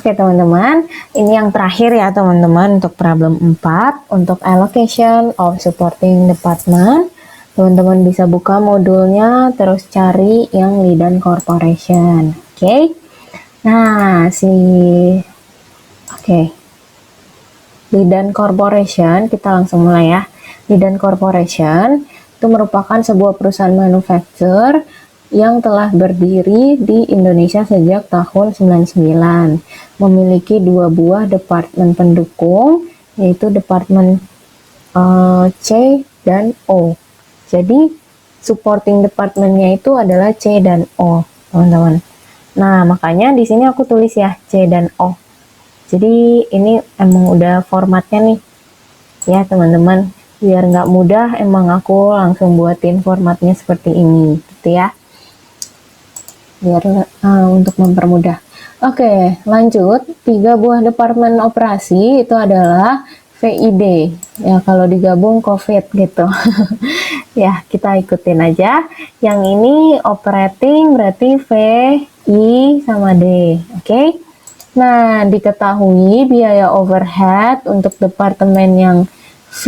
Oke teman-teman, ini yang terakhir ya teman-teman untuk problem 4, untuk allocation of supporting department. Teman-teman bisa buka modulnya, terus cari yang Lidan Corporation. Oke. Nah, Lidan Corporation, kita langsung mulai ya. Lidan Corporation itu merupakan sebuah perusahaan manufaktur yang telah berdiri di Indonesia sejak tahun 99. Memiliki 2 buah departemen pendukung, yaitu departemen C dan O. Jadi, supporting departmentnya itu adalah C dan O, teman-teman. Nah, makanya di sini aku tulis ya, C dan O. Jadi, ini emang udah formatnya nih, ya teman-teman. Biar nggak mudah, emang aku langsung buatin formatnya seperti ini, gitu ya. Biar untuk mempermudah. Oke, lanjut. 3 buah departemen operasi itu adalah VID. Ya, kalau digabung COVID gitu. Ya, kita ikutin aja. Yang ini operating berarti V, I, sama D. Oke. Nah, diketahui biaya overhead untuk departemen yang V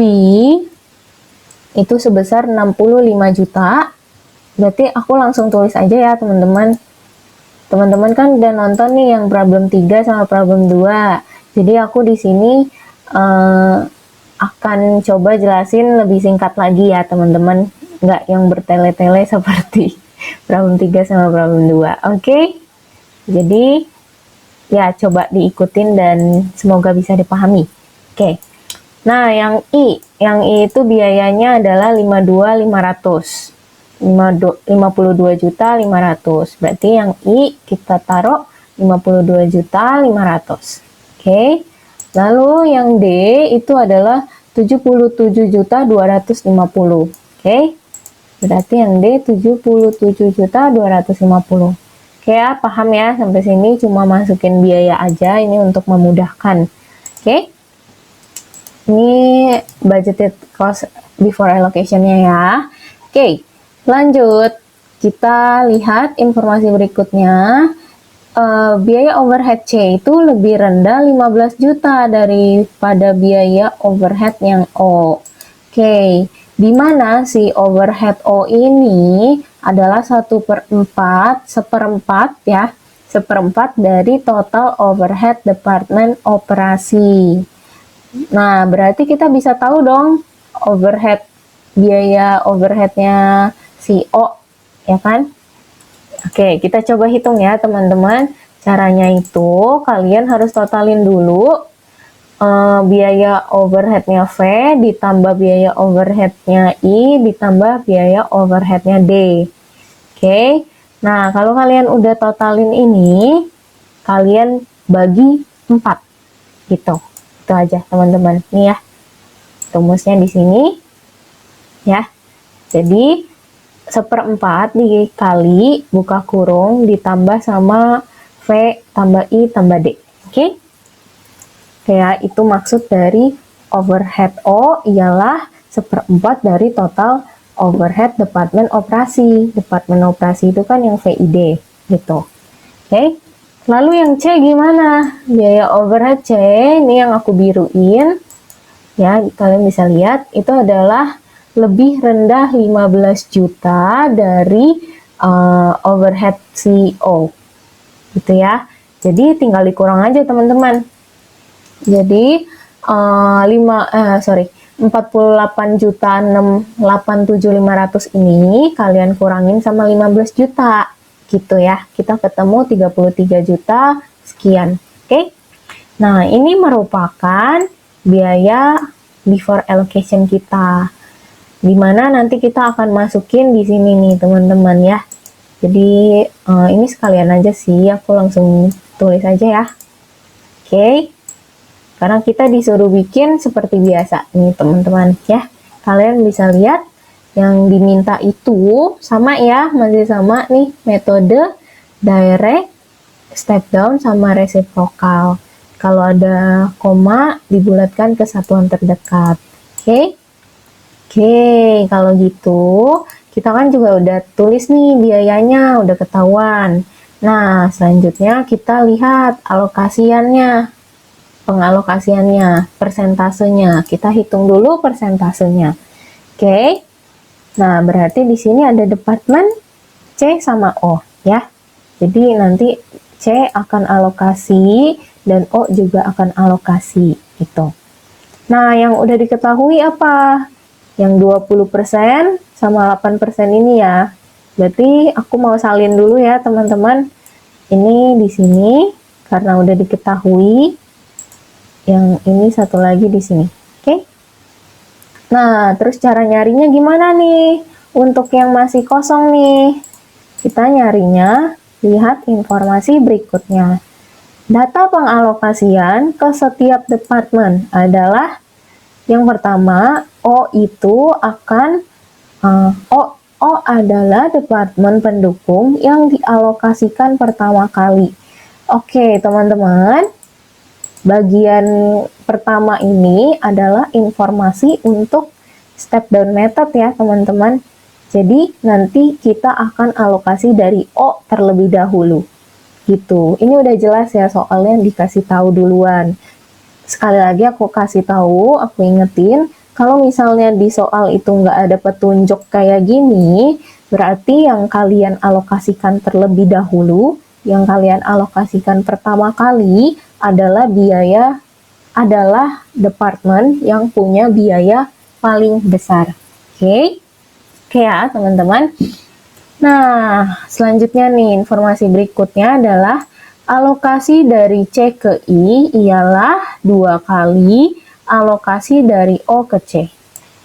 itu sebesar 65 juta. Berarti aku langsung tulis aja ya teman-teman. Teman-teman kan udah nonton nih yang problem 3 sama problem 2. Jadi aku di sini akan coba jelasin lebih singkat lagi ya teman-teman. Nggak yang bertele-tele seperti problem 3 sama problem 2. Oke? Jadi ya coba diikutin dan semoga bisa dipahami. Oke. Nah, yang I itu biayanya adalah 52.500. 52.500. Berarti yang I kita taruh 52.500. Oke. Lalu yang D itu adalah 77.250. Oke. Berarti yang D 77.250. Oke ya, paham ya sampai sini, cuma masukin biaya aja ini untuk memudahkan. Oke. Ini budgeted cost before allocation-nya ya. Oke. Lanjut, kita lihat informasi berikutnya. Biaya overhead C itu lebih rendah 15 juta daripada biaya overhead yang O. Oke, di mana si overhead O ini adalah 1/4, seperempat dari total overhead departemen operasi. Nah, berarti kita bisa tahu dong biaya overheadnya si O, ya kan? Oke, kita coba hitung ya teman-teman. Caranya itu kalian harus totalin dulu biaya overheadnya V ditambah biaya overheadnya I ditambah biaya overheadnya D. Oke, nah kalau kalian udah totalin ini, kalian bagi 4 gitu. Itu aja teman-teman. Nih ya, rumusnya di sini ya. Jadi 1/4 dikali buka kurung ditambah sama V tambah I tambah D. Oke? Kayak itu maksud dari overhead O ialah 1/4 dari total overhead departemen operasi. Departemen operasi itu kan yang VID gitu. Oke? Lalu yang C gimana? Biaya overhead C ini yang aku biruin. Ya, kalian bisa lihat itu adalah lebih rendah 15 juta dari overhead CO. Gitu ya. Jadi tinggal dikurang aja teman-teman. Jadi 48.687.500 ini kalian kurangin sama 15 juta. Gitu ya, kita ketemu 33 juta sekian. Oke. Nah, ini merupakan biaya before allocation kita, dimana nanti kita akan masukin di sini nih teman-teman ya. Jadi ini sekalian aja sih, aku langsung tulis aja ya. Oke. Karena kita disuruh bikin seperti biasa nih teman-teman ya. Kalian bisa lihat yang diminta itu sama ya, masih sama nih metode direct, step down, sama reciprocal. Kalau ada koma dibulatkan ke satuan terdekat. Oke. Oke, kalau gitu kita kan juga udah tulis nih biayanya, udah ketahuan. Nah, selanjutnya kita lihat alokasiannya, pengalokasiannya, persentasenya. Kita hitung dulu persentasenya. Oke. Nah, berarti di sini ada departemen C sama O ya. Jadi nanti C akan alokasi dan O juga akan alokasi gitu. Nah, yang udah diketahui apa? Yang 20% sama 8% ini ya. Berarti aku mau salin dulu ya, teman-teman. Ini di sini karena udah diketahui. Yang ini satu lagi di sini. Oke? Nah, terus cara nyarinya gimana nih? Untuk yang masih kosong nih. Kita nyarinya, lihat informasi berikutnya. Data pengalokasian ke setiap departemen adalah yang pertama, O itu akan O adalah departemen pendukung yang dialokasikan pertama kali. Oke, teman-teman. Bagian pertama ini adalah informasi untuk step down method ya, teman-teman. Jadi, nanti kita akan alokasi dari O terlebih dahulu. Gitu. Ini udah jelas ya, soalnya dikasih tahu duluan. Sekali lagi aku kasih tahu, aku ingetin, kalau misalnya di soal itu nggak ada petunjuk kayak gini, berarti yang kalian alokasikan terlebih dahulu, yang kalian alokasikan pertama kali adalah departemen yang punya biaya paling besar. Oke? Oke ya, teman-teman. Nah, selanjutnya nih, informasi berikutnya adalah alokasi dari C ke I ialah 2 kali alokasi dari O ke C.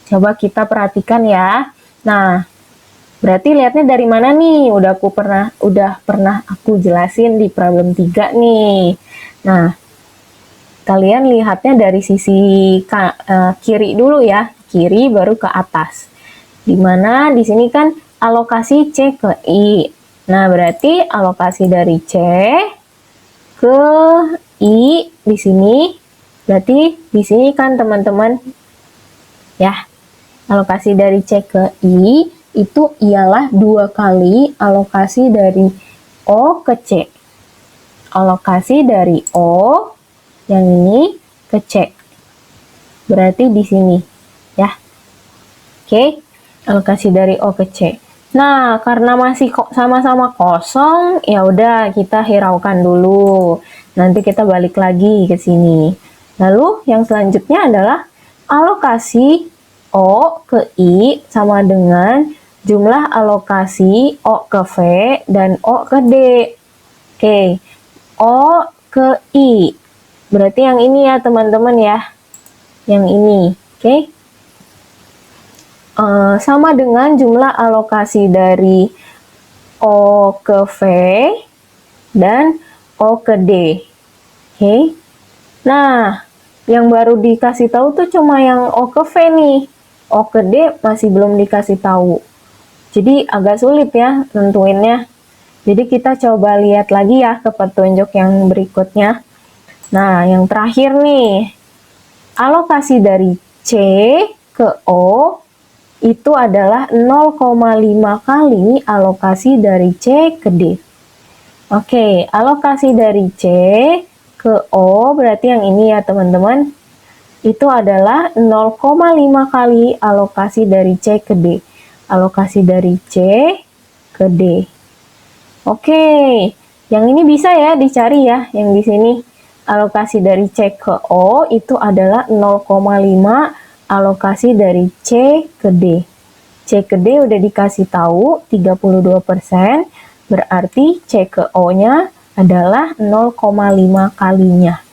Coba kita perhatikan ya. Nah, berarti lihatnya dari mana nih? Udah pernah aku jelasin di problem 3 nih. Nah, kalian lihatnya dari sisi kiri dulu ya. Kiri baru ke atas. Dimana di sini kan alokasi C ke I. Nah, berarti alokasi dari C ke I di sini. Berarti di sini kan teman-teman ya. Alokasi dari C ke I itu ialah 2 kali alokasi dari O ke C. Alokasi dari O yang ini ke C. Berarti di sini ya. Oke, alokasi dari O ke C. Nah, karena masih sama-sama kosong, ya udah kita hiraukan dulu. Nanti kita balik lagi ke sini. Lalu yang selanjutnya adalah alokasi O ke I sama dengan jumlah alokasi O ke V dan O ke D. Oke, O ke I. Berarti yang ini ya teman-teman ya. Yang ini, oke. Sama dengan jumlah alokasi dari O ke V dan O ke D. Oke. Nah, yang baru dikasih tahu tuh cuma yang O ke V nih. O ke D masih belum dikasih tahu. Jadi agak sulit ya nentuinnya. Jadi kita coba lihat lagi ya ke petunjuk yang berikutnya. Nah, yang terakhir nih. Alokasi dari C ke O itu adalah 0,5 kali alokasi dari C ke D. Oke, alokasi dari C ke O, berarti yang ini ya teman-teman, itu adalah 0,5 kali alokasi dari C ke D. Alokasi dari C ke D. Oke, yang ini bisa ya dicari ya, yang di sini. Alokasi dari C ke O itu adalah 0,5 alokasi dari C ke D. C ke D udah dikasih tahu 32%, berarti C ke O-nya adalah 0,5 kalinya.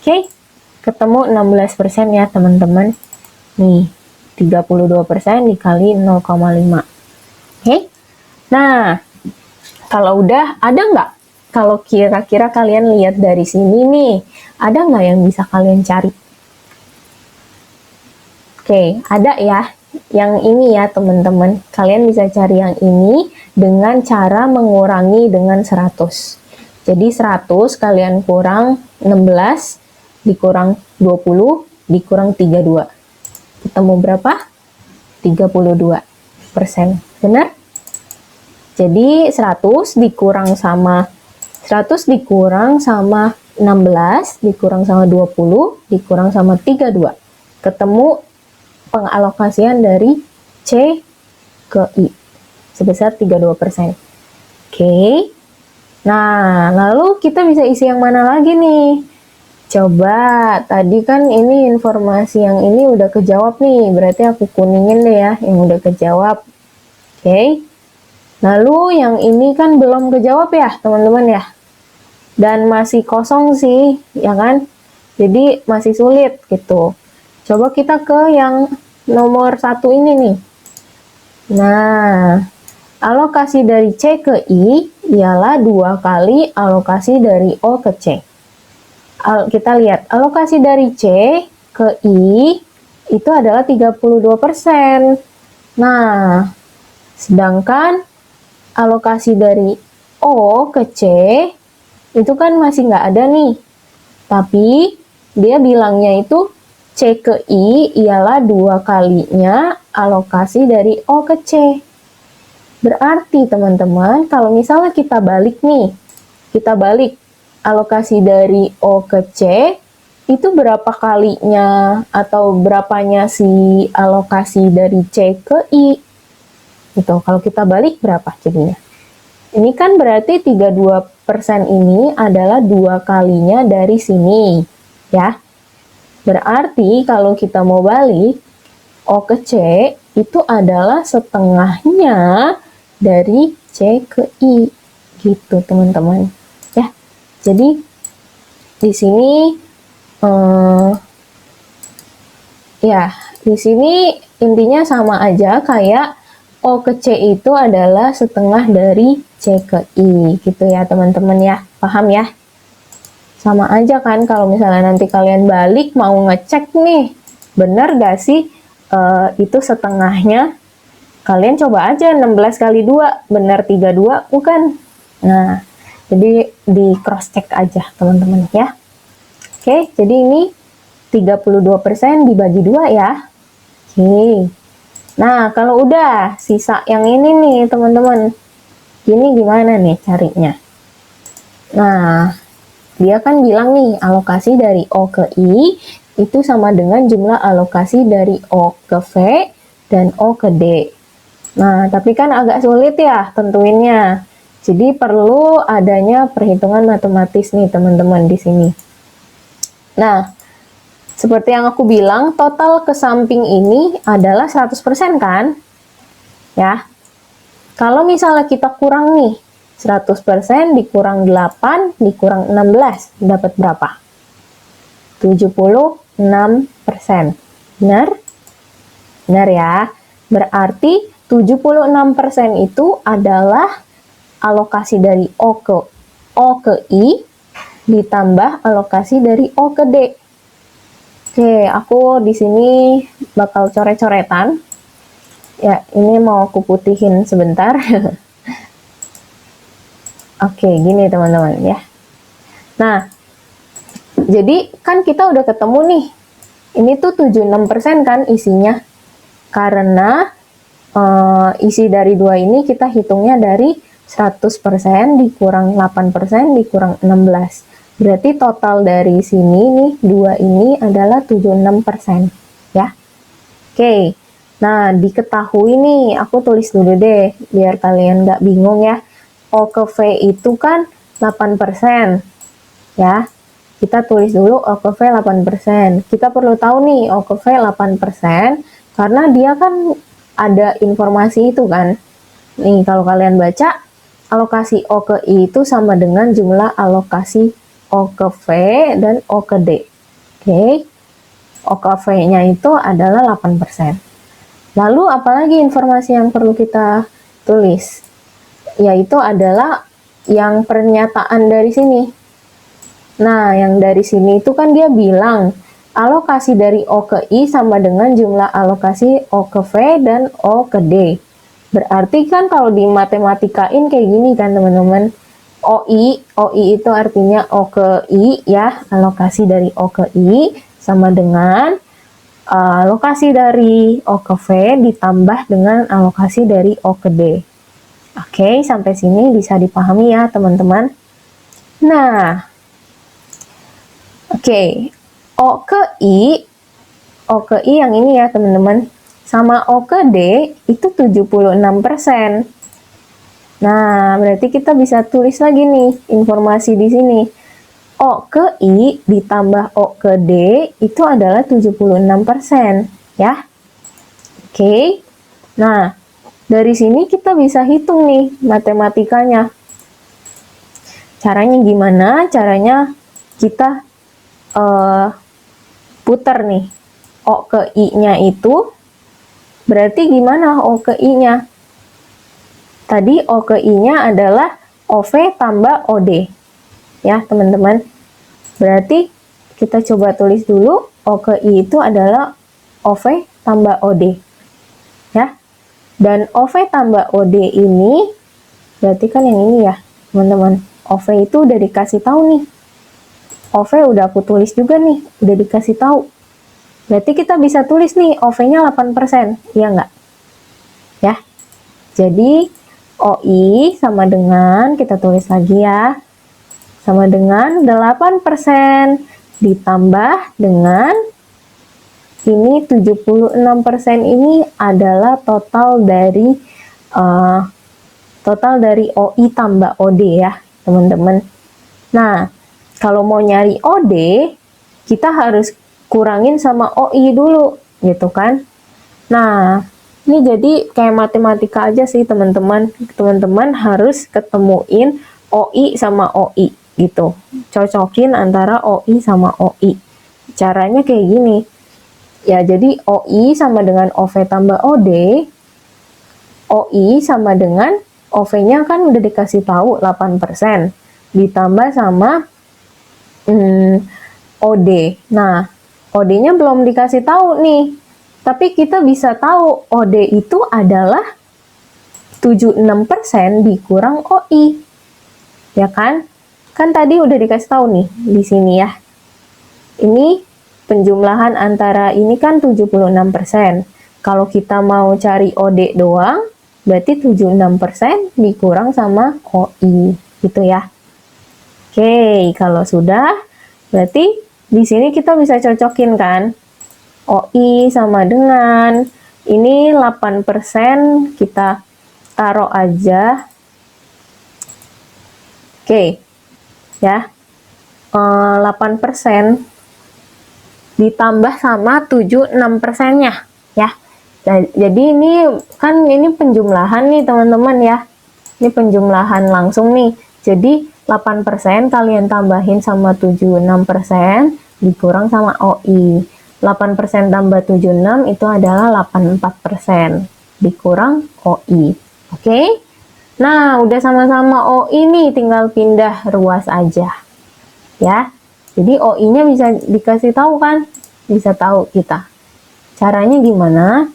Oke, ketemu 16% ya teman-teman. Nih, 32% dikali 0,5. Oke, nah kalau udah, ada nggak? Kalau kira-kira kalian lihat dari sini nih, ada nggak yang bisa kalian cari? Oke, ada ya. Yang ini ya teman-teman. Kalian bisa cari yang ini dengan cara mengurangi dengan 100. Jadi 100 kalian kurang 16, dikurang 20, dikurang 32. Ketemu berapa? 32%. Benar? Jadi 100 dikurang sama 100 dikurang sama 16, dikurang sama 20, dikurang sama 32. Ketemu pengalokasian dari C ke I sebesar 32%. Oke. Nah, lalu kita bisa isi yang mana lagi nih? Coba, tadi kan ini informasi yang ini udah kejawab nih, berarti aku kuningin deh ya, yang udah kejawab. Oke. Lalu yang ini kan belum kejawab ya, teman-teman ya. Dan masih kosong sih, ya kan? Jadi masih sulit gitu. Coba kita ke yang nomor 1 ini nih. Nah, alokasi dari C ke I ialah 2 kali alokasi dari O ke C. Kita lihat, alokasi dari C ke I itu adalah 32%. Nah, sedangkan alokasi dari O ke C itu kan masih nggak ada nih. Tapi dia bilangnya itu C ke I ialah 2 kalinya alokasi dari O ke C. Berarti teman-teman, kalau misalnya kita balik nih, kita balik alokasi dari O ke C, itu berapa kalinya atau berapanya si alokasi dari C ke I? Gitu. Kalau kita balik berapa jadinya? Ini kan berarti 32% ini adalah 2 kalinya dari sini, ya. Berarti kalau kita mau balik, O ke C itu adalah setengahnya dari C ke I. Gitu, teman-teman. Ya. Jadi di sini di sini intinya sama aja kayak O ke C itu adalah setengah dari C ke I, gitu ya teman-teman ya, paham ya? Sama aja kan kalau misalnya nanti kalian balik mau ngecek nih, bener gak sih itu setengahnya? Kalian coba aja 16 kali 2, bener 32 bukan? Nah, jadi di cross check aja teman-teman ya. Oke, jadi ini 32% dibagi 2 ya. Oke. Nah, kalau udah sisa yang ini nih, teman-teman. Ini gimana nih carinya? Nah, dia kan bilang nih, alokasi dari O ke I itu sama dengan jumlah alokasi dari O ke V dan O ke D. Nah, tapi kan agak sulit ya tentuinnya. Jadi perlu adanya perhitungan matematis nih, teman-teman di sini. Nah, seperti yang aku bilang, total ke samping ini adalah 100% kan? Ya. Kalau misalnya kita kurang nih, 100% dikurang 8, dikurang 16, dapat berapa? 76%. Benar? Benar ya? Berarti 76% itu adalah alokasi dari O ke I ditambah alokasi dari O ke D. Oke, aku di sini bakal coret-coretan. Ya, ini mau aku putihin sebentar. Oke, gini teman-teman ya. Nah, jadi kan kita udah ketemu nih. Ini tuh 76% kan isinya. Karena isi dari 2 ini kita hitungnya dari 100% dikurang 8% dikurang 16. Berarti total dari sini nih, 2 ini adalah 76%, ya. Oke, nah diketahui nih, aku tulis dulu deh, biar kalian nggak bingung ya. O ke V itu kan 8%, ya. Kita tulis dulu O ke V 8%. Kita perlu tahu nih, O ke V 8%, karena dia kan ada informasi itu kan. Nih, kalau kalian baca, alokasi O ke I itu sama dengan jumlah alokasi O ke V dan O ke D. Oke. O ke V-nya itu adalah 8%. Lalu apalagi informasi yang perlu kita tulis? Yaitu adalah yang pernyataan dari sini. Nah, yang dari sini itu kan dia bilang alokasi dari O ke I sama dengan jumlah alokasi O ke V dan O ke D. Berarti kan kalau di matematikain kayak gini kan teman-teman. OI itu artinya O ke I ya, alokasi dari O ke I sama dengan alokasi dari O ke V ditambah dengan alokasi dari O ke D. Oke, sampai sini bisa dipahami ya teman-teman. Nah, oke. O ke I, O ke I yang ini ya teman-teman, sama O ke D itu 76%. Nah, berarti kita bisa tulis lagi nih informasi di sini. O ke I ditambah O ke D itu adalah 76%, ya. Oke. Nah, dari sini kita bisa hitung nih matematikanya. Caranya gimana? Caranya kita putar nih. O ke I-nya itu berarti gimana O ke I-nya? Tadi O ke I-nya adalah OV tambah OD. Ya, teman-teman. Berarti kita coba tulis dulu O ke I itu adalah OV tambah OD. Ya. Dan OV tambah OD ini berarti kan yang ini ya, teman-teman. OV itu udah dikasih tahu nih. OV udah aku tulis juga nih, udah dikasih tahu. Berarti kita bisa tulis nih OV-nya 8%, iya nggak? Ya. Jadi OI sama dengan, kita tulis lagi ya, sama dengan 8% ditambah dengan ini 76% ini adalah total dari OI tambah OD ya, teman-teman. Nah, kalau mau nyari OD, kita harus kurangin sama OI dulu, gitu kan? Nah, ini jadi kayak matematika aja sih teman-teman. Teman-teman harus ketemuin OI sama OI gitu. Cocokin antara OI sama OI. Caranya kayak gini. Ya, jadi OI sama dengan OV tambah OD. OI sama dengan OV-nya kan udah dikasih tahu 8%. Ditambah sama OD. Nah, OD-nya belum dikasih tahu nih. Tapi kita bisa tahu OD itu adalah 76% dikurang OI. Ya kan? Kan tadi udah dikasih tahu nih di sini ya. Ini penjumlahan antara ini kan 76%. Kalau kita mau cari OD doang, berarti 76% dikurang sama OI. Gitu ya. Oke, kalau sudah, berarti di sini kita bisa cocokin kan? OI sama dengan ini 8% kita taruh aja. Oke. Ya. 8% ditambah sama 76%-nya ya. Jadi ini kan ini penjumlahan nih teman-teman ya. Ini penjumlahan langsung nih. Jadi 8% kalian tambahin sama 76% dikurang sama OI. 8% tambah 76 itu adalah 84% dikurang OI. Oke? Nah, udah sama-sama OI nih, tinggal pindah ruas aja. Ya. Jadi OI-nya bisa dikasih tahu kan? Bisa tahu kita. Caranya gimana?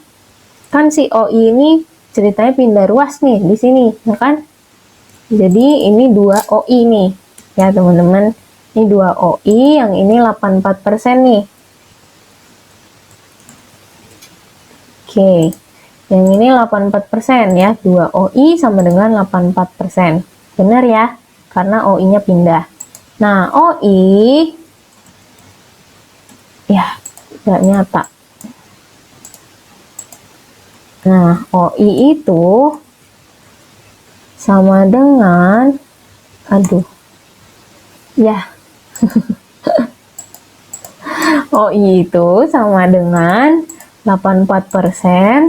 Kan si OI ini ceritanya pindah ruas nih di sini, ya kan? Jadi ini 2 OI nih. Ya, teman-teman. Ini 2 OI, yang ini 84% nih. Oke, yang ini 84% ya, 2 OI sama dengan 84%. Benar ya, karena OI-nya pindah. Nah, OI, ya, nggak nyata. Nah, OI itu sama dengan, aduh, ya, OI itu sama dengan 84%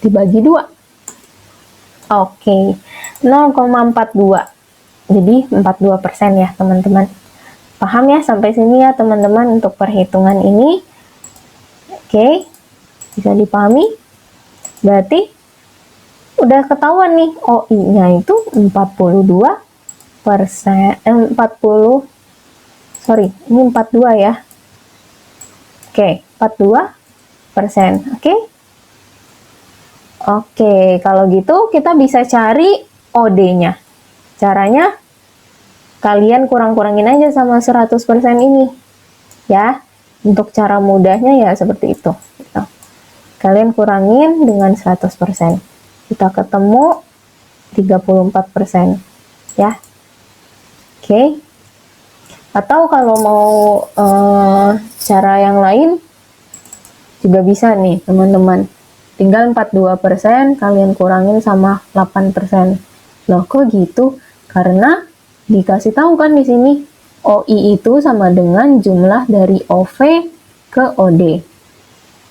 dibagi 2. Oke, 0,42. Jadi 42% ya teman-teman. Paham ya sampai sini ya teman-teman untuk perhitungan ini? Oke, bisa dipahami? Berarti udah ketahuan nih OI-nya itu 42%, ini 42 ya. Oke, 42%. Oke, kalau gitu kita bisa cari OD-nya. Caranya kalian kurang-kurangin aja sama 100% ini. Ya, untuk cara mudahnya ya seperti itu. Kalian kurangin dengan 100%. Kita ketemu 34%. ya. Oke. Atau kalau mau cara yang lain juga bisa nih teman-teman. Tinggal 42% kalian kurangin sama 8%. Loh kok gitu? Karena dikasih tahu kan di sini OI itu sama dengan jumlah dari OV ke OD.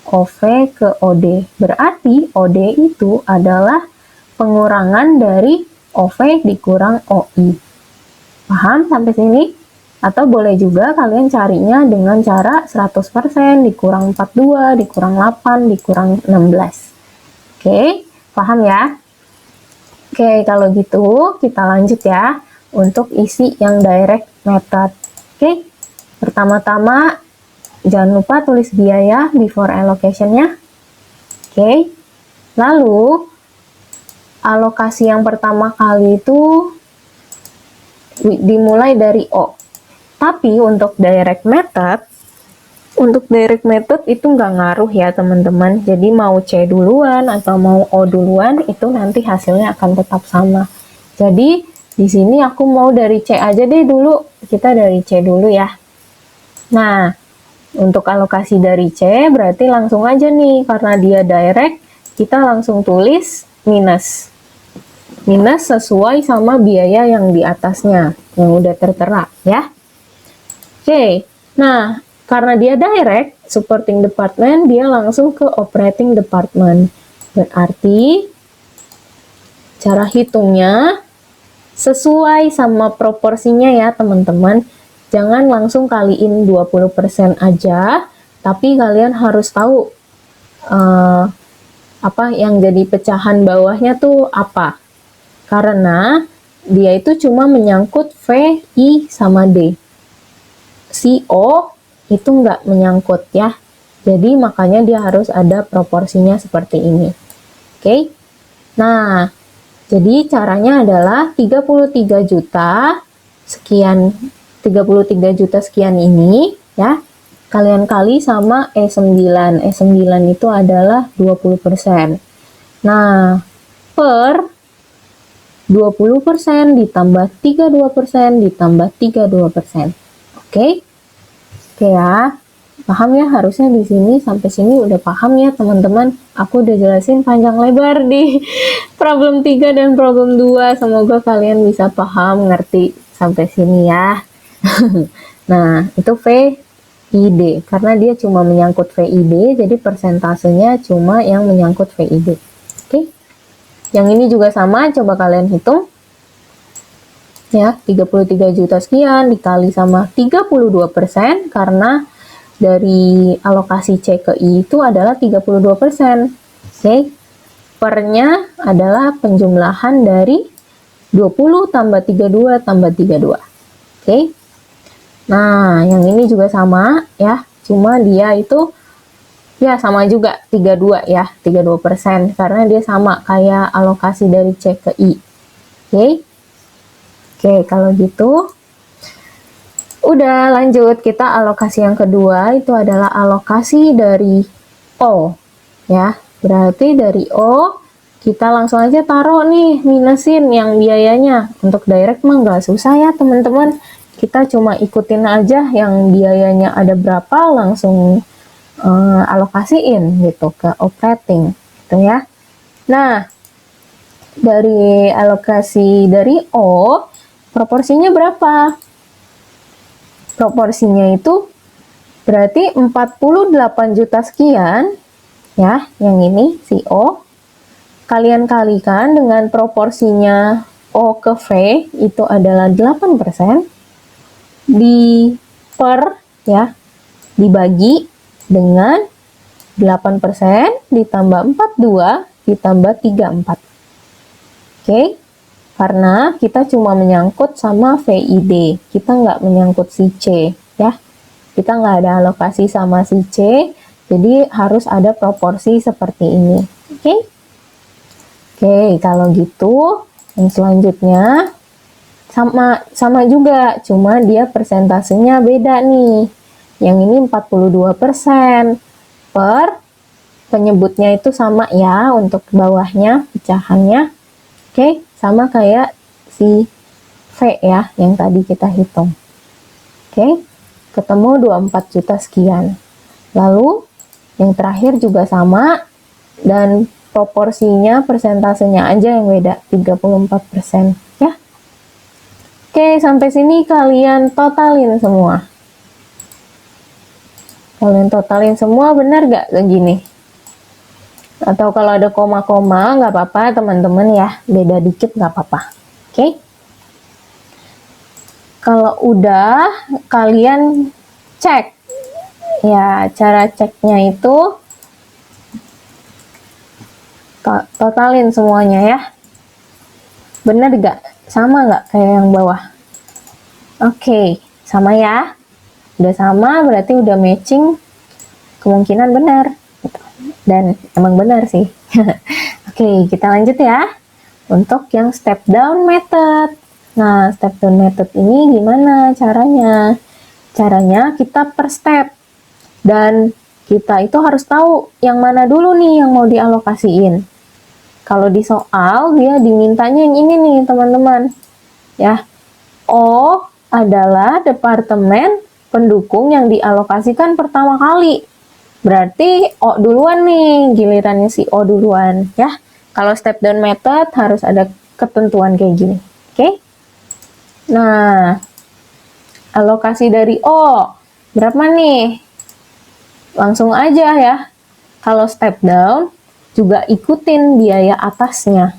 OV ke OD. Berarti OD itu adalah pengurangan dari OV dikurang OI. Paham sampai sini? Atau boleh juga kalian carinya dengan cara 100% dikurang 42, dikurang 8, dikurang 16. Oke, paham ya? Oke, kalau gitu kita lanjut ya untuk isi yang direct method. Oke, pertama-tama jangan lupa tulis biaya before allocation-nya. Oke, lalu alokasi yang pertama kali itu dimulai dari O. Tapi untuk direct method itu nggak ngaruh ya teman-teman. Jadi mau C duluan atau mau O duluan itu nanti hasilnya akan tetap sama. Jadi di sini aku mau dari C aja deh dulu. Kita dari C dulu ya. Nah, untuk alokasi dari C berarti langsung aja nih karena dia direct, kita langsung tulis minus. Minus sesuai sama biaya yang di atasnya yang udah tertera ya. Oke, nah karena dia direct, supporting department, dia langsung ke operating department. Berarti cara hitungnya sesuai sama proporsinya ya teman-teman. Jangan langsung kaliin 20% aja, tapi kalian harus tahu apa yang jadi pecahan bawahnya tuh apa. Karena dia itu cuma menyangkut V, I, sama D. Si O itu nggak menyangkut ya. Jadi makanya dia harus ada proporsinya seperti ini. Oke. Nah, jadi caranya adalah 33 juta sekian 33 juta sekian ini ya. Kalian kali sama E9. E9 itu adalah 20%. Nah, per 20% ditambah 32% ditambah 32%. Oke, ya, paham ya? Harusnya di sini sampai sini udah paham ya teman-teman. Aku udah jelasin panjang lebar di problem 3 dan problem 2. Semoga kalian bisa paham, ngerti sampai sini ya. Nah, itu VID. Karena dia cuma menyangkut VID, jadi persentasenya cuma yang menyangkut VID. Oke, yang ini juga sama, coba kalian hitung. Ya, 33 juta sekian dikali sama 32% karena dari alokasi C ke I itu adalah 32%. Oke. Pernya adalah penjumlahan dari 20 tambah 32 tambah 32. Oke. Nah, yang ini juga sama ya, cuma dia itu ya sama juga 32 ya, 32% karena dia sama kayak alokasi dari C ke I. Oke. Oke, kalau gitu udah lanjut kita alokasi yang kedua itu adalah alokasi dari O ya. Berarti dari O kita langsung aja taruh nih minusin yang biayanya. Untuk direct mah nggak susah ya teman-teman. Kita cuma ikutin aja yang biayanya ada berapa langsung alokasiin gitu ke operating gitu ya. Nah, dari alokasi dari O proporsinya berapa? Proporsinya itu berarti 48 juta sekian ya, yang ini si O. Kalian kalikan dengan proporsinya O ke V itu adalah 8%. Di per ya, dibagi dengan 8% ditambah 42 ditambah 34. Oke. Karena kita cuma menyangkut sama VID, kita nggak menyangkut si C, ya. Kita nggak ada alokasi sama si C, jadi harus ada proporsi seperti ini. Oke? Oke, kalau gitu, yang selanjutnya sama juga, cuma dia persentasenya beda nih. Yang ini 42% per penyebutnya itu sama ya untuk bawahnya, pecahannya. Oke, sama kayak si V ya, yang tadi kita hitung. Oke, ketemu 24 juta sekian. Lalu yang terakhir juga sama, dan proporsinya, persentasenya aja yang beda, 34% ya. Oke, sampai sini kalian totalin semua. Kalian totalin semua, benar gak kayak gini? Atau kalau ada koma-koma nggak apa-apa teman-teman ya, beda dikit nggak apa-apa. Oke. Kalau udah, kalian cek. Ya, cara ceknya itu totalin semuanya ya. Bener gak? Sama nggak kayak yang bawah? Oke, sama ya. Udah sama berarti udah matching, kemungkinan benar. Dan emang benar sih. Oke, kita lanjut ya. Untuk yang step down method. Nah, step down method ini gimana caranya? Caranya kita per step. Dan kita itu harus tahu yang mana dulu nih yang mau dialokasiin. Kalau di soal, dia dimintanya yang ini nih, teman-teman. Ya, O adalah departemen pendukung yang dialokasikan pertama kali. Berarti O duluan nih, gilirannya si O duluan ya. Kalau step down method harus ada ketentuan kayak gini. Oke? Nah, alokasi dari O berapa nih? Langsung aja ya. Kalau step down juga ikutin biaya atasnya.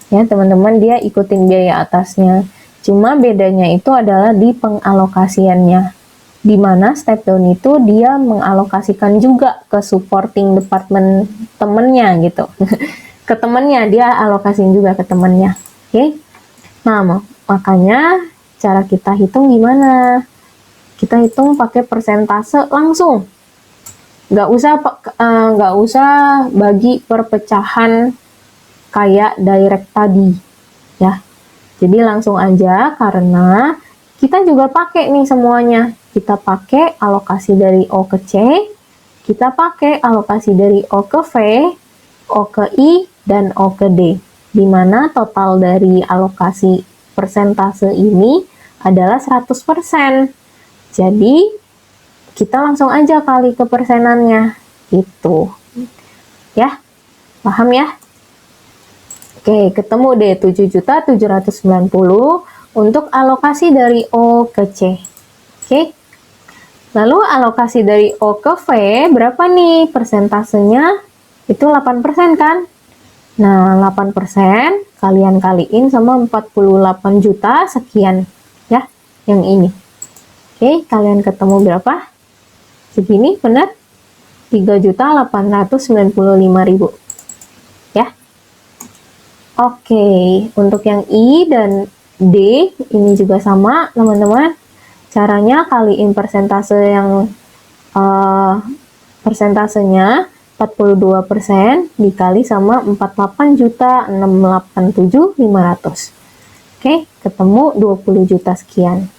Ya, teman-teman, dia ikutin biaya atasnya. Cuma bedanya itu adalah di pengalokasiannya, di mana step down itu dia mengalokasikan juga ke supporting department temennya gitu. Ke temennya, dia alokasiin juga ke temennya. Oke? Nah, makanya cara kita hitung gimana? Kita hitung pakai persentase langsung. Nggak usah bagi perpecahan kayak direct tadi ya. Jadi langsung aja, karena kita juga pakai nih semuanya. Kita pakai alokasi dari O ke C, kita pakai alokasi dari O ke V, O ke I, dan O ke D. Di mana total dari alokasi persentase ini adalah 100%. Jadi kita langsung aja kali ke persenannya, gitu. Ya, paham ya? Oke, ketemu deh 7.790.000 untuk alokasi dari O ke C. Oke, lalu alokasi dari O ke V berapa nih persentasenya? Itu 8% kan? Nah, 8% kalian kaliin sama 48 juta sekian, ya, yang ini. Oke, kalian ketemu berapa? Segini, benar? 3.895.000. Ya. Oke, untuk yang I dan D ini juga sama, teman-teman. Caranya kaliin persentase yang persentasenya 42% dikali sama 48.687.500. Oke, ketemu 20 juta sekian.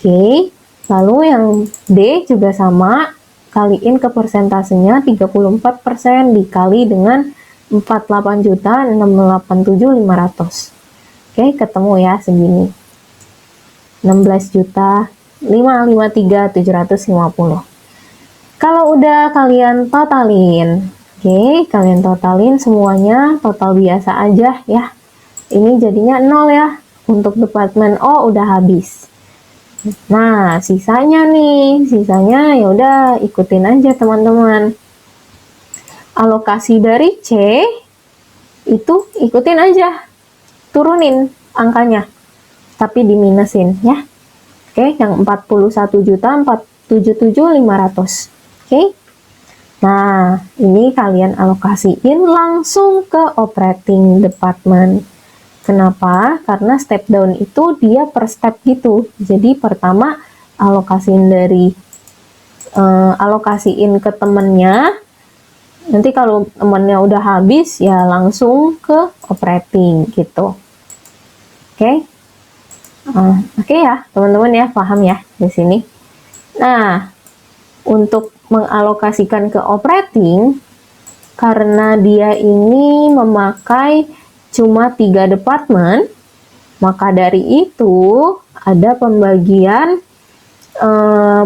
Oke, lalu yang D juga sama, kaliin ke persentasenya 34% dikali dengan 48.687.500. Oke, ketemu ya segini. 16.553.750. Kalau udah kalian totalin, oke, kalian totalin semuanya, total biasa aja ya. Ini jadinya 0 ya. Untuk departemen O udah habis. Nah, sisanya ya udah ikutin aja teman-teman. Alokasi dari C itu ikutin aja, turunin angkanya, tapi diminusin ya. Oke, yang 41.477.500. Oke. Nah, ini kalian alokasiin langsung ke operating department. Kenapa? Karena step down itu dia per step gitu. Jadi pertama alokasiin ke temennya. Nanti kalau temennya udah habis ya langsung ke operating gitu. Oke. Oke ya, teman-teman ya, paham ya di sini. Nah, untuk mengalokasikan ke operating, karena dia ini memakai cuma 3 departemen, Maka dari itu ada pembagian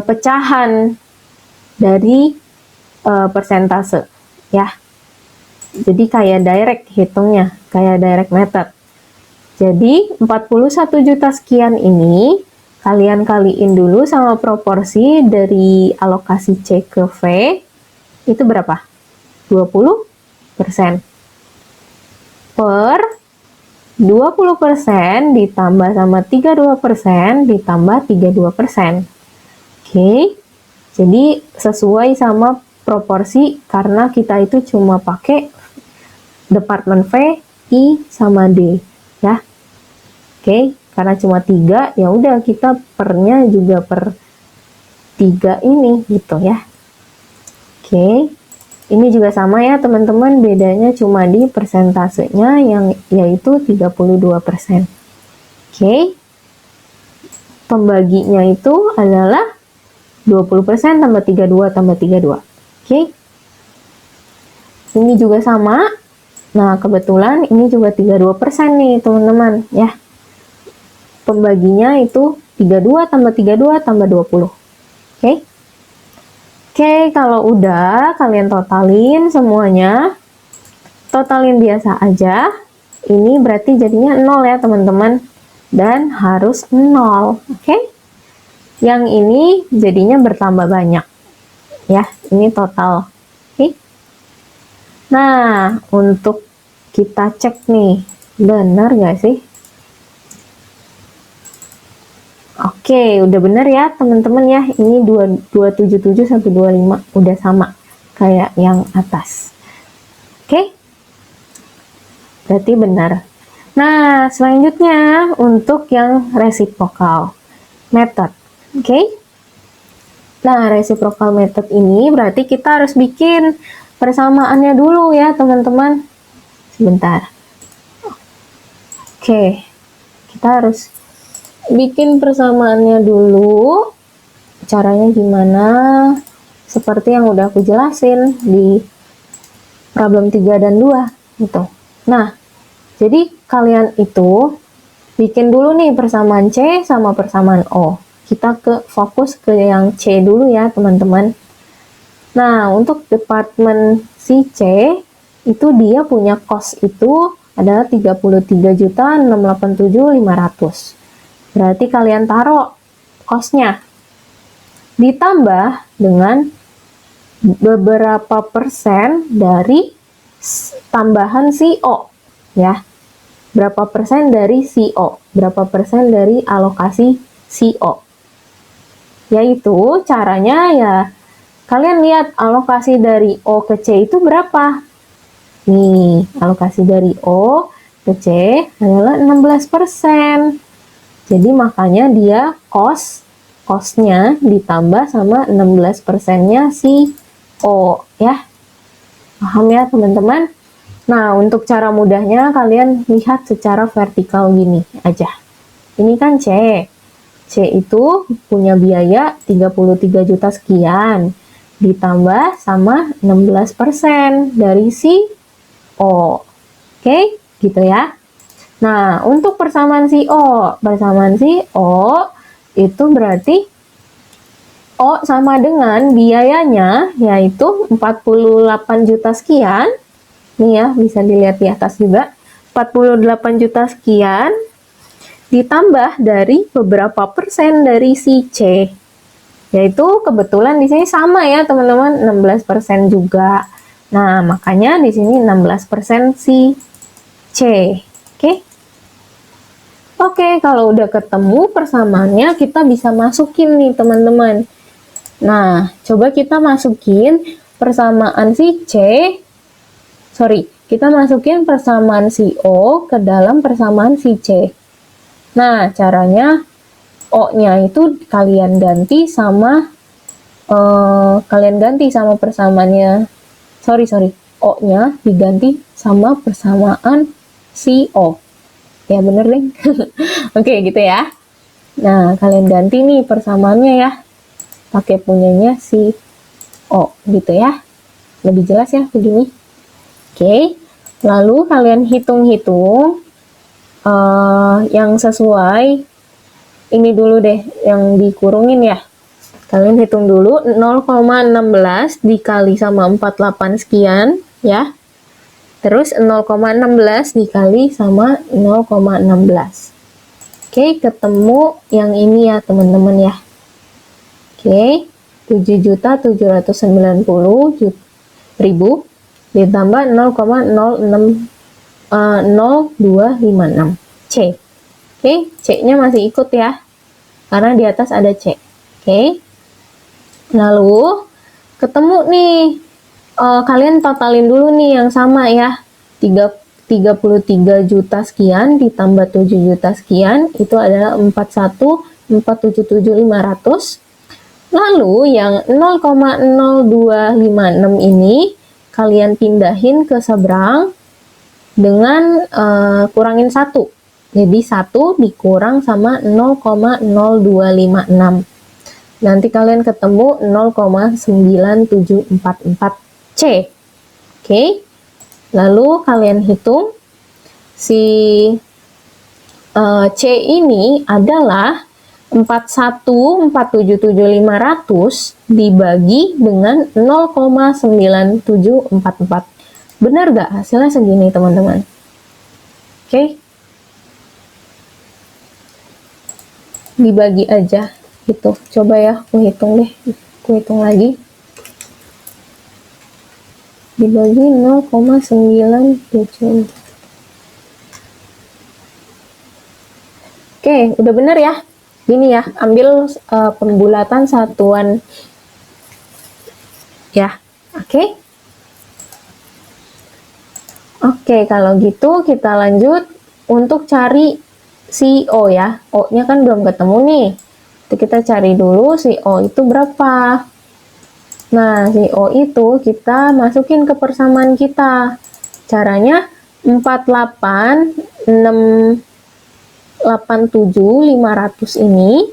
pecahan dari persentase ya. Jadi kayak direct hitungnya, kayak direct method. Jadi 41 juta sekian ini kalian kaliin dulu sama proporsi dari alokasi C ke V, itu berapa? 20% per 20% ditambah sama 32% ditambah 32%. Oke, jadi sesuai sama proporsi karena kita itu cuma pakai departemen V, I, sama D ya. Oke, karena cuma 3 ya udah kita pernya juga per 3 ini gitu ya. Oke, ini juga sama ya teman-teman, bedanya cuma di persentasenya yang yaitu 32%. Oke, pembaginya itu adalah 20% tambah 32 tambah 32. Oke, ini juga sama. Nah, kebetulan ini juga 32% nih teman-teman ya. Pembaginya itu 32 tambah 32 tambah 20. Oke. Oke, kalau udah kalian totalin semuanya, totalin biasa aja. Ini berarti jadinya 0 ya teman-teman. Dan harus 0. Oke. Yang ini jadinya bertambah banyak. Ya, ini total. Oke. Nah, untuk kita cek nih, benar gak sih? Oke, udah bener ya teman-teman ya. Ini 277 sampai 25 udah sama kayak yang atas. Oke. Berarti benar. Nah, selanjutnya untuk yang reciprocal method. Oke. Nah, reciprocal method ini berarti kita harus bikin persamaannya dulu ya, teman-teman. Sebentar. Oke. Kita harus bikin persamaannya dulu. Caranya gimana? Seperti yang udah aku jelasin di problem 3 dan 2 gitu. Nah, jadi kalian itu bikin dulu nih persamaan C sama persamaan O. Kita fokus ke yang C dulu ya, teman-teman. Nah, untuk departemen si C itu dia punya cost itu adalah 33.687.500. Berarti kalian taruh cost-nya ditambah dengan beberapa persen dari tambahan CO ya. Berapa persen dari CO, berapa persen dari alokasi CO. Yaitu caranya ya kalian lihat alokasi dari O ke C itu berapa. Nih, alokasi dari O ke C adalah 16%. Jadi makanya dia cost-nya ditambah sama 16%-nya si O ya. Paham ya teman-teman? Nah, untuk cara mudahnya kalian lihat secara vertikal gini aja. Ini kan C. C itu punya biaya 33 juta sekian ditambah sama 16% dari si O. Oke, gitu ya. Nah, untuk persamaan CO itu berarti O sama dengan biayanya yaitu 48 juta sekian. Nih ya, bisa dilihat di atas juga. 48 juta sekian ditambah dari beberapa persen dari si C. Yaitu kebetulan di sini sama ya, teman-teman, 16% juga. Nah, makanya di sini 16% si C. Oke. Oke, kalau udah ketemu persamaannya, kita bisa masukin nih, teman-teman. Nah, coba kita masukin persamaan si C. Kita masukin persamaan si O ke dalam persamaan si C. Nah, caranya O-nya itu kalian ganti sama persamaannya. O-nya diganti sama persamaan si O. Ya bener deh. Oke, gitu ya. Nah, kalian ganti nih persamaannya ya. Pakai punyanya si O gitu ya. Lebih jelas ya begini. Oke. Lalu kalian hitung-hitung yang sesuai ini dulu deh, yang dikurungin ya. Kalian hitung dulu 0,16 dikali sama 48 sekian ya. Terus 0,16 dikali sama 0,16. Oke, ketemu yang ini ya teman-teman ya. Oke, 7.790.000 ditambah 0,0256 C. Oke, C-nya masih ikut ya, karena di atas ada C. Oke, lalu ketemu nih, kalian totalin dulu nih yang sama ya, 33 juta sekian ditambah 7 juta sekian, itu adalah 41.477.500. Lalu yang 0,0256 ini kalian pindahin ke seberang dengan kurangin 1. Jadi 1 dikurang sama 0,0256. Nanti kalian ketemu 0,9744 C. Oke. Lalu kalian hitung si C ini adalah 41.477.500 dibagi dengan 0,9744. Benar gak hasilnya segini teman-teman? Oke. Dibagi aja gitu. Coba ya, aku hitung deh. Aku hitung lagi. Dibagi 0,97. Oke, udah benar ya. Gini ya, ambil pembulatan satuan ya. Oke. Oke, kalau gitu kita lanjut untuk cari si O ya. O-nya kan belum ketemu nih. Jadi kita cari dulu si O itu berapa. Nah, si O itu kita masukin ke persamaan kita. Caranya 48,687,500 ini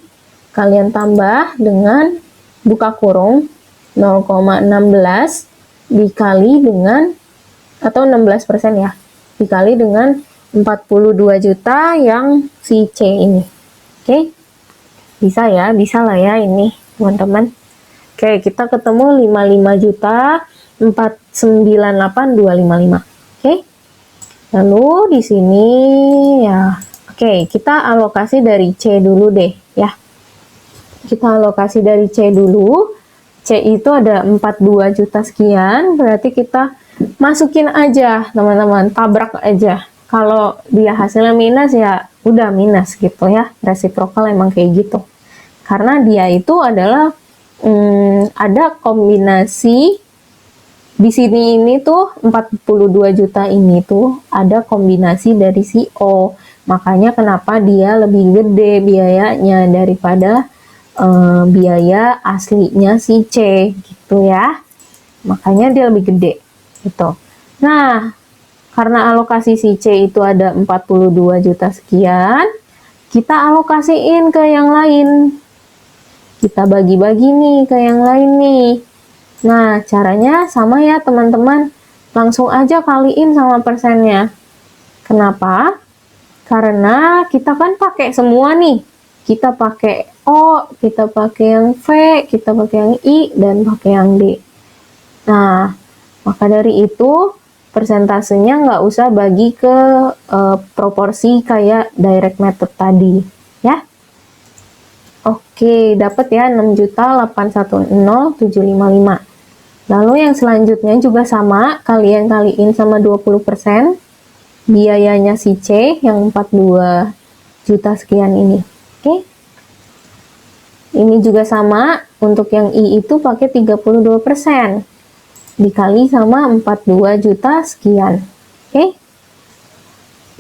kalian tambah dengan buka kurung 0,16 dikali dengan, atau 16% ya, dikali dengan 42 juta yang si C ini. Oke, bisa ya, bisa lah ya ini teman-teman. Oke, kita ketemu 55.498.255. Oke, lalu di sini ya, oke, kita alokasi dari C dulu deh ya. Kita alokasi dari C dulu. C itu ada 42 juta sekian, berarti kita masukin aja teman-teman, tabrak aja. Kalau dia hasilnya minus ya udah minus gitu ya, resiprokal emang kayak gitu. Karena dia itu adalah ada kombinasi di sini, ini tuh 42 juta ini tuh ada kombinasi dari si O. Makanya kenapa dia lebih gede biayanya daripada biaya aslinya si C gitu ya. Makanya dia lebih gede gitu. Nah, karena alokasi si C itu ada 42 juta sekian, kita alokasiin ke yang lain. Kita bagi-bagi nih ke yang lain nih. Nah, caranya sama ya teman-teman. Langsung aja kaliin sama persennya. Kenapa? Karena kita kan pakai semua nih. Kita pakai O, kita pakai yang V, kita pakai yang I, dan pakai yang D. Nah, maka dari itu persentasenya nggak usah bagi ke proporsi kayak direct method tadi, ya. Oke, dapat ya 6.810.755. Lalu yang selanjutnya juga sama, kalian kaliin sama 20%. Biayanya si C yang 42 juta sekian ini. Oke. Ini juga sama, untuk yang I itu pakai 32%. Dikali sama 42 juta sekian. Oke.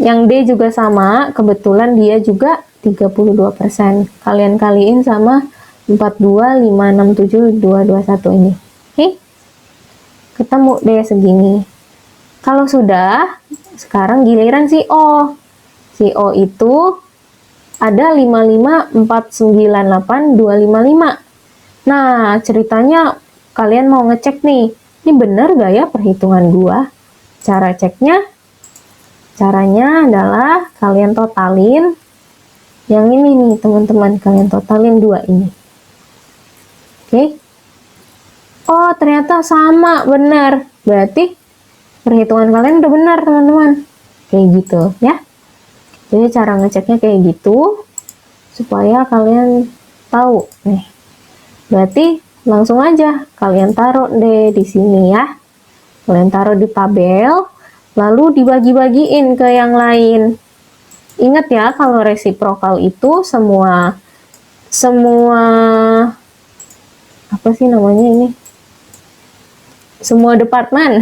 Yang D juga sama, kebetulan dia juga 32%. Kalian kaliin sama 42.567.221 ini. Oke. Ketemu deh segini. Kalau sudah, sekarang giliran si O. Si O itu ada 55.498.255. Nah, ceritanya kalian mau ngecek nih, ini bener gak ya perhitungan gua? Cara caranya adalah kalian totalin yang ini nih teman-teman, kalian totalin 2 ini. Oke. Oh, ternyata sama, benar. Berarti perhitungan kalian udah benar, teman-teman. Kayak gitu, ya. Jadi cara ngeceknya kayak gitu, supaya kalian tahu nih. Berarti langsung aja kalian taruh deh di sini ya. Kalian taruh di tabel, lalu dibagi-bagiin ke yang lain. Ingat ya, kalau resiprokal itu semua apa sih namanya ini? Semua departemen,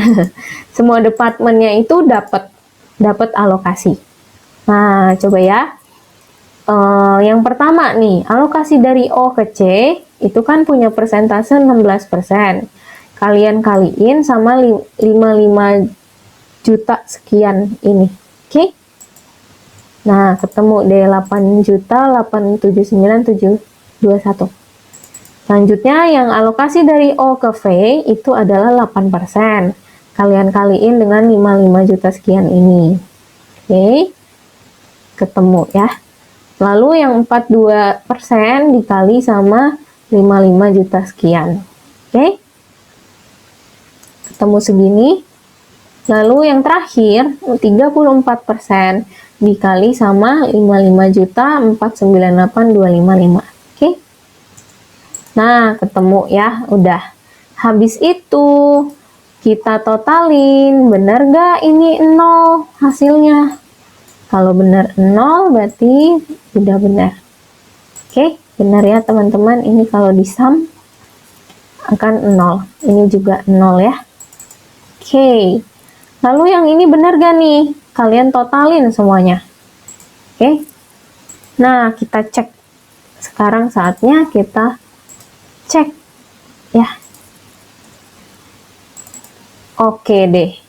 semua departemennya itu dapat alokasi. Nah, coba ya. Yang pertama nih, alokasi dari O ke C itu kan punya persentase 16%. Kalian kaliin sama 55 juta sekian ini. Oke? Nah, ketemu deh 8.879.721. Selanjutnya yang alokasi dari O ke V itu adalah 8%. Kalian kaliin dengan 55 juta sekian ini. Oke? Ketemu ya. Lalu yang 42% dikali sama 55 juta sekian. Oke? Ketemu segini. Lalu yang terakhir 34% dikali sama 55.498.255. Oke? Nah, ketemu ya, udah. Habis itu kita totalin, bener gak ini 0 hasilnya? Kalau benar 0 berarti udah benar. Oke, benar ya teman-teman. Ini kalau di sum akan 0. Ini juga 0 ya. Oke. Lalu yang ini benar gak nih? Kalian totalin semuanya. Oke. Nah, kita cek. Sekarang saatnya kita cek ya. Oke deh.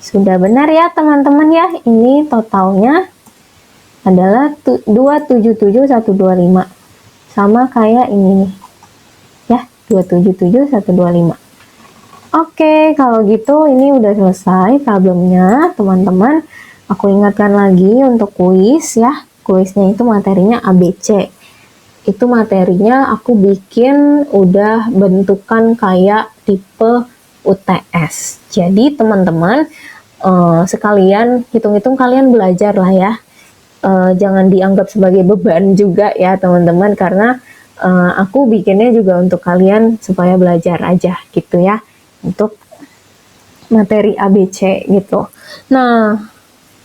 Sudah benar ya teman-teman ya. Ini totalnya adalah 277.125. Sama kayak ini nih. Ya, 277.125. Oke, kalau gitu ini udah selesai problemnya, teman-teman. Aku ingatkan lagi untuk kuis ya. Kuisnya itu materinya ABC. Itu materinya aku bikin udah bentukan kayak tipe UTS. Jadi teman-teman sekalian hitung-hitung kalian belajar lah ya. Jangan dianggap sebagai beban juga ya teman-teman, karena aku bikinnya juga untuk kalian supaya belajar aja gitu ya, untuk materi ABC gitu. Nah,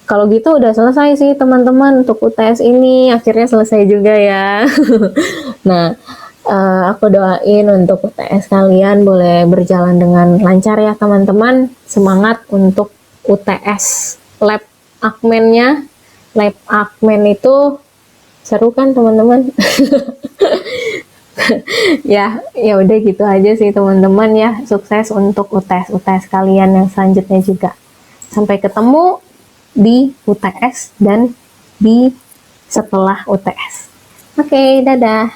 kalau gitu udah selesai sih teman-teman untuk UTS ini, akhirnya selesai juga ya. Nah, aku doain untuk UTS kalian boleh berjalan dengan lancar ya teman-teman. Semangat untuk UTS lab Akmennya. Lab Akmen itu seru kan teman-teman? ya udah gitu aja sih teman-teman ya. Sukses untuk UTS kalian yang selanjutnya juga. Sampai ketemu di UTS dan di setelah UTS. Oke, dadah.